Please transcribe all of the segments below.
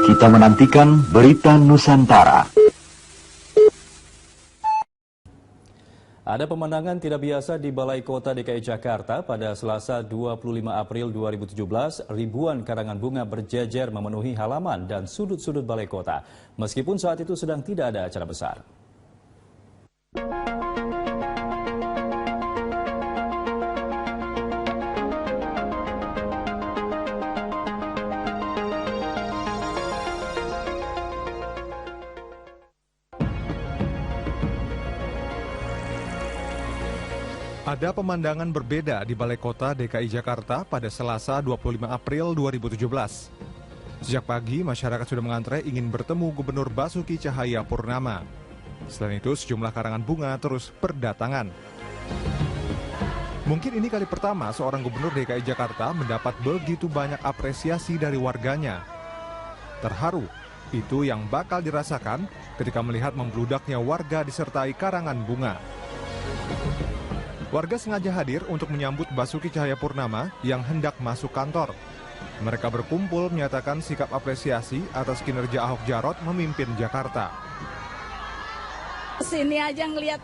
Kita menantikan berita Nusantara. Ada pemandangan tidak biasa di Balai Kota DKI Jakarta pada Selasa 25 April 2017. Ribuan karangan bunga berjejer memenuhi halaman dan sudut-sudut Balai Kota. Meskipun saat itu sedang tidak ada acara besar. Ada pemandangan berbeda di Balai Kota DKI Jakarta pada Selasa 25 April 2017. Sejak pagi, masyarakat sudah mengantre ingin bertemu Gubernur Basuki Cahayapurnama. Selain itu, sejumlah karangan bunga terus berdatangan. Mungkin ini kali pertama seorang Gubernur DKI Jakarta mendapat begitu banyak apresiasi dari warganya. Terharu, itu yang bakal dirasakan ketika melihat membludaknya warga disertai karangan bunga. Warga sengaja hadir untuk menyambut Basuki Cahayapurnama yang hendak masuk kantor. Mereka berkumpul menyatakan sikap apresiasi atas kinerja Ahok Jarot memimpin Jakarta. Sini aja ngelihat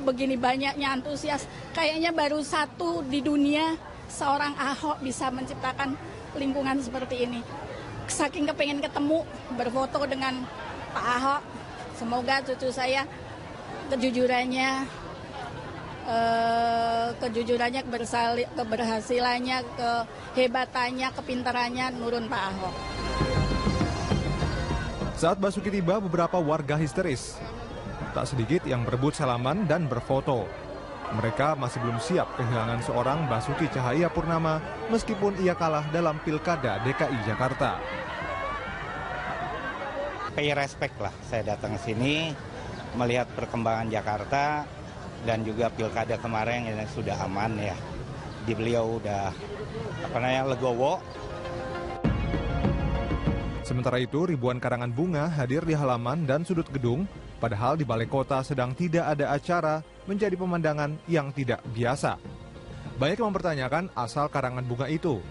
begini banyaknya antusias. Kayaknya baru satu di dunia seorang Ahok bisa menciptakan lingkungan seperti ini. Saking kepengen ketemu, berfoto dengan Pak Ahok. Semoga cucu saya kejujurannya, keberhasilannya, kehebatannya, kepintarannya nurun Pak Ahok. Saat Basuki tiba, beberapa warga histeris. Tak sedikit yang berebut salaman dan berfoto. Mereka masih belum siap kehilangan seorang Basuki Cahayapurnama meskipun ia kalah dalam Pilkada DKI Jakarta. Pay respect lah, saya datang ke sini melihat perkembangan Jakarta. Dan juga pilkada kemarin yang sudah aman ya. Di beliau udah legowo. Sementara itu, ribuan karangan bunga hadir di halaman dan sudut gedung, padahal di Balai Kota sedang tidak ada acara, menjadi pemandangan yang tidak biasa. Banyak yang mempertanyakan asal karangan bunga itu.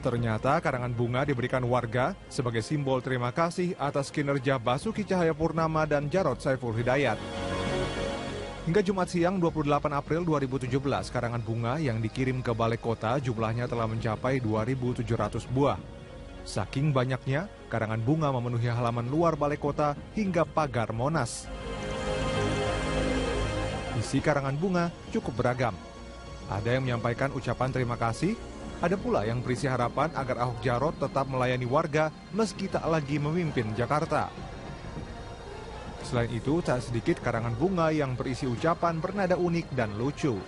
Ternyata karangan bunga diberikan warga sebagai simbol terima kasih atas kinerja Basuki Cahayapurnama dan Jarod Saiful Hidayat. Hingga Jumat siang 28 April 2017, karangan bunga yang dikirim ke Balai Kota jumlahnya telah mencapai 2.700 buah. Saking banyaknya, karangan bunga memenuhi halaman luar Balai Kota hingga pagar Monas. Isi karangan bunga cukup beragam. Ada yang menyampaikan ucapan terima kasih, ada pula yang berisi harapan agar Ahok Jarot tetap melayani warga meski tak lagi memimpin Jakarta. Selain itu, tak sedikit karangan bunga yang berisi ucapan bernada unik dan lucu.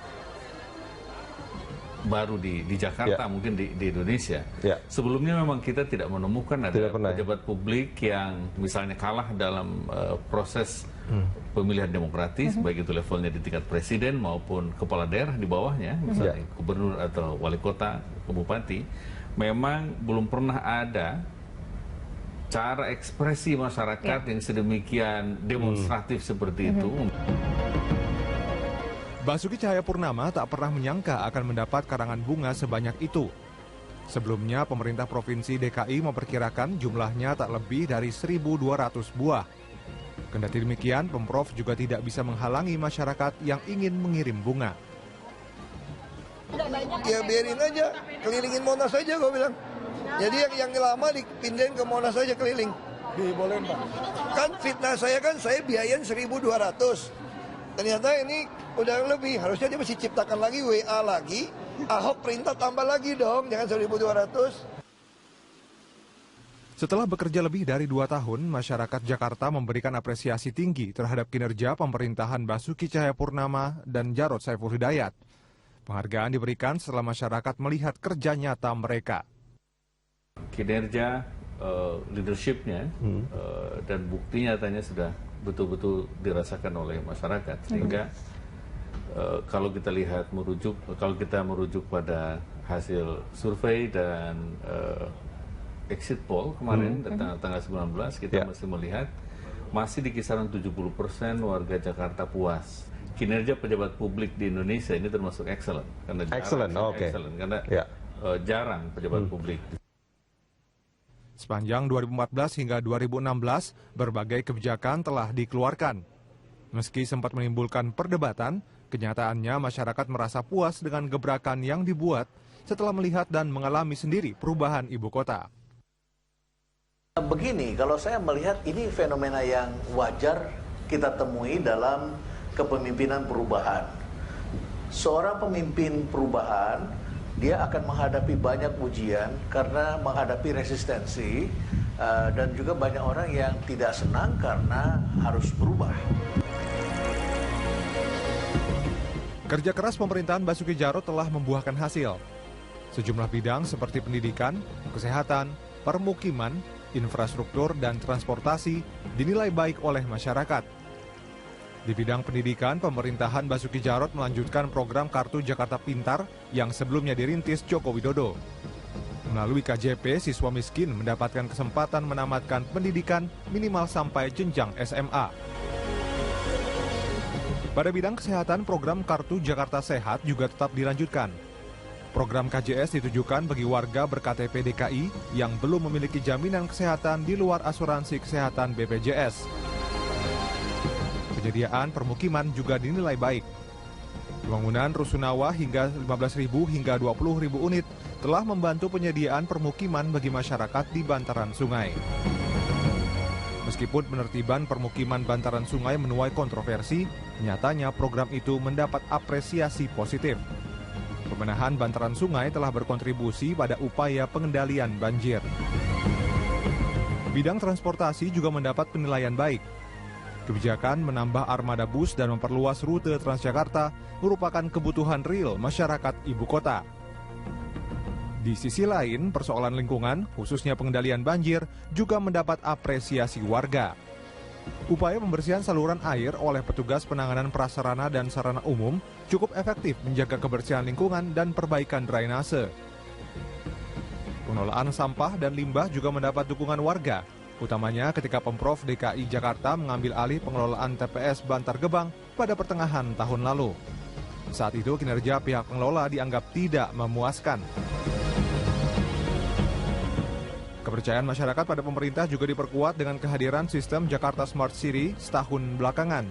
Baru di Jakarta, mungkin di Indonesia. Sebelumnya memang kita tidak menemukan ada pejabat publik yang misalnya kalah dalam proses pemilihan demokratis, baik itu levelnya di tingkat presiden maupun kepala daerah di bawahnya, misalnya gubernur atau wali kota, bupati. Memang belum pernah ada cara ekspresi masyarakat yang sedemikian demonstratif seperti itu. Basuki Cahayapurnama tak pernah menyangka akan mendapat karangan bunga sebanyak itu. Sebelumnya, pemerintah Provinsi DKI memperkirakan jumlahnya tak lebih dari 1.200 buah. Kendati demikian, Pemprov juga tidak bisa menghalangi masyarakat yang ingin mengirim bunga. Ya biarin aja, kelilingin Monas aja gue bilang. Jadi yang lama dipindahin ke Monas aja keliling. Dibolehin Pak. Kan fitnah saya biayain 1.200. Ternyata ini udah lebih. Harusnya dia mesti ciptakan lagi WA lagi. Ahok perintah tambah lagi dong, jangan 1.200. Setelah bekerja lebih dari 2 tahun, masyarakat Jakarta memberikan apresiasi tinggi terhadap kinerja pemerintahan Basuki Cahayapurnama dan Jarod Saiful Hidayat. Penghargaan diberikan setelah masyarakat melihat kerja nyata mereka. Kinerja, leadershipnya dan bukti nyatanya sudah betul-betul dirasakan oleh masyarakat, sehingga kalau kita merujuk pada hasil survei dan exit poll kemarin tanggal 19, kita masih melihat masih di kisaran 70% warga Jakarta puas. Kinerja pejabat publik di Indonesia ini termasuk excellent karena jarang pejabat publik. Sepanjang 2014 hingga 2016, berbagai kebijakan telah dikeluarkan. Meski sempat menimbulkan perdebatan, kenyataannya masyarakat merasa puas dengan gebrakan yang dibuat setelah melihat dan mengalami sendiri perubahan ibu kota. Begini, kalau saya melihat ini fenomena yang wajar kita temui dalam kepemimpinan perubahan. Seorang pemimpin perubahan, dia akan menghadapi banyak ujian karena menghadapi resistensi dan juga banyak orang yang tidak senang karena harus berubah. Kerja keras pemerintahan Basuki Jarot telah membuahkan hasil. Sejumlah bidang seperti pendidikan, kesehatan, permukiman, infrastruktur, dan transportasi dinilai baik oleh masyarakat. Di bidang pendidikan, pemerintahan Basuki Jarot melanjutkan program Kartu Jakarta Pintar yang sebelumnya dirintis Joko Widodo. Melalui KJP, siswa miskin mendapatkan kesempatan menamatkan pendidikan minimal sampai jenjang SMA. Pada bidang kesehatan, program Kartu Jakarta Sehat juga tetap dilanjutkan. Program KJS ditujukan bagi warga ber-KTP DKI yang belum memiliki jaminan kesehatan di luar asuransi kesehatan BPJS. Penyediaan permukiman juga dinilai baik. Pembangunan rusunawa hingga 15.000 hingga 20.000 unit telah membantu penyediaan permukiman bagi masyarakat di bantaran sungai. Meskipun penertiban permukiman bantaran sungai menuai kontroversi, nyatanya program itu mendapat apresiasi positif. Pembenahan bantaran sungai telah berkontribusi pada upaya pengendalian banjir. Bidang transportasi juga mendapat penilaian baik. Kebijakan menambah armada bus dan memperluas rute Transjakarta merupakan kebutuhan real masyarakat ibu kota. Di sisi lain, persoalan lingkungan, khususnya pengendalian banjir, juga mendapat apresiasi warga. Upaya pembersihan saluran air oleh petugas penanganan prasarana dan sarana umum cukup efektif menjaga kebersihan lingkungan dan perbaikan drainase. Pengelolaan sampah dan limbah juga mendapat dukungan warga, utamanya ketika Pemprov DKI Jakarta mengambil alih pengelolaan TPS Bantar Gebang pada pertengahan tahun lalu. Saat itu kinerja pihak pengelola dianggap tidak memuaskan. Kepercayaan masyarakat pada pemerintah juga diperkuat dengan kehadiran sistem Jakarta Smart City setahun belakangan.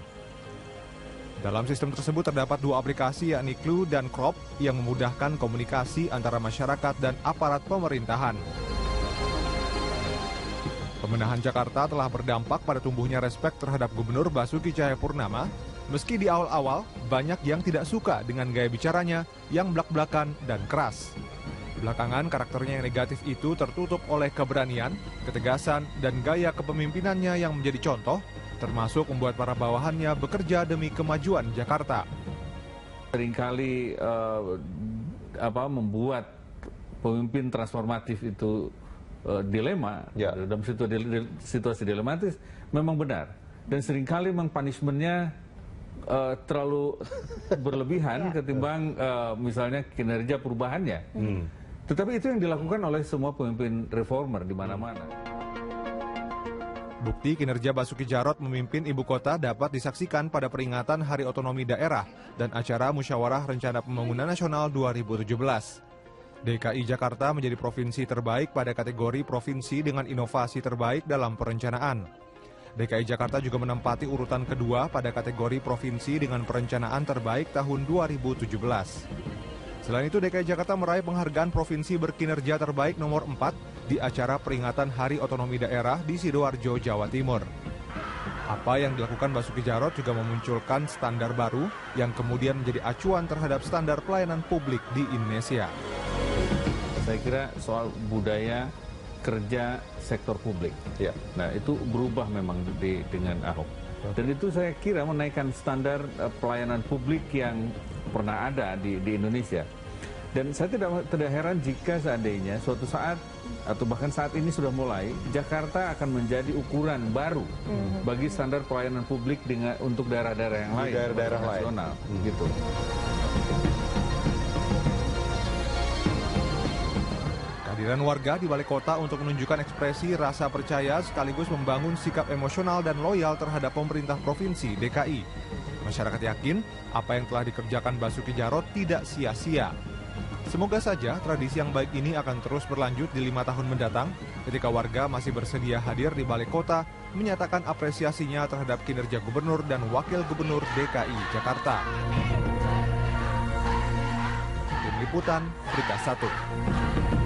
Dalam sistem tersebut terdapat dua aplikasi yakni Clue dan Crop yang memudahkan komunikasi antara masyarakat dan aparat pemerintahan. Pembenahan Jakarta telah berdampak pada tumbuhnya respek terhadap Gubernur Basuki Cahayapurnama, meski di awal-awal banyak yang tidak suka dengan gaya bicaranya yang blak-blakan dan keras. Belakangan karakternya yang negatif itu tertutup oleh keberanian, ketegasan, dan gaya kepemimpinannya yang menjadi contoh, termasuk membuat para bawahannya bekerja demi kemajuan Jakarta. Seringkali membuat pemimpin transformatif itu dilema, dalam situasi dilematis memang benar. Dan seringkali memang punishment-nya terlalu berlebihan ketimbang misalnya kinerja perubahannya. Tetapi itu yang dilakukan oleh semua pemimpin reformer di mana-mana. Bukti kinerja Basuki Jarot memimpin ibu kota dapat disaksikan pada peringatan Hari Otonomi Daerah dan acara Musyawarah Rencana Pembangunan Nasional 2017. DKI Jakarta menjadi provinsi terbaik pada kategori provinsi dengan inovasi terbaik dalam perencanaan. DKI Jakarta juga menempati urutan kedua pada kategori provinsi dengan perencanaan terbaik tahun 2017. Selain itu, DKI Jakarta meraih penghargaan provinsi berkinerja terbaik nomor 4 di acara peringatan Hari Otonomi Daerah di Sidoarjo, Jawa Timur. Apa yang dilakukan Basuki Jarot juga memunculkan standar baru yang kemudian menjadi acuan terhadap standar pelayanan publik di Indonesia. Saya kira soal budaya kerja sektor publik. Nah, itu berubah memang dengan Ahok. Dan itu saya kira menaikkan standar pelayanan publik yang pernah ada di Indonesia. Dan saya tidak heran jika seandainya suatu saat atau bahkan saat ini sudah mulai Jakarta akan menjadi ukuran baru bagi standar pelayanan publik untuk daerah-daerah yang lain, daerah-daerah nasional, gitu. Kehadiran warga di Balai Kota untuk menunjukkan ekspresi rasa percaya sekaligus membangun sikap emosional dan loyal terhadap pemerintah provinsi DKI. Masyarakat yakin apa yang telah dikerjakan Basuki Jarot tidak sia-sia. Semoga saja tradisi yang baik ini akan terus berlanjut di 5 tahun mendatang ketika warga masih bersedia hadir di Balai Kota menyatakan apresiasinya terhadap kinerja Gubernur dan Wakil Gubernur DKI Jakarta. Tim Liputan, Berita 1.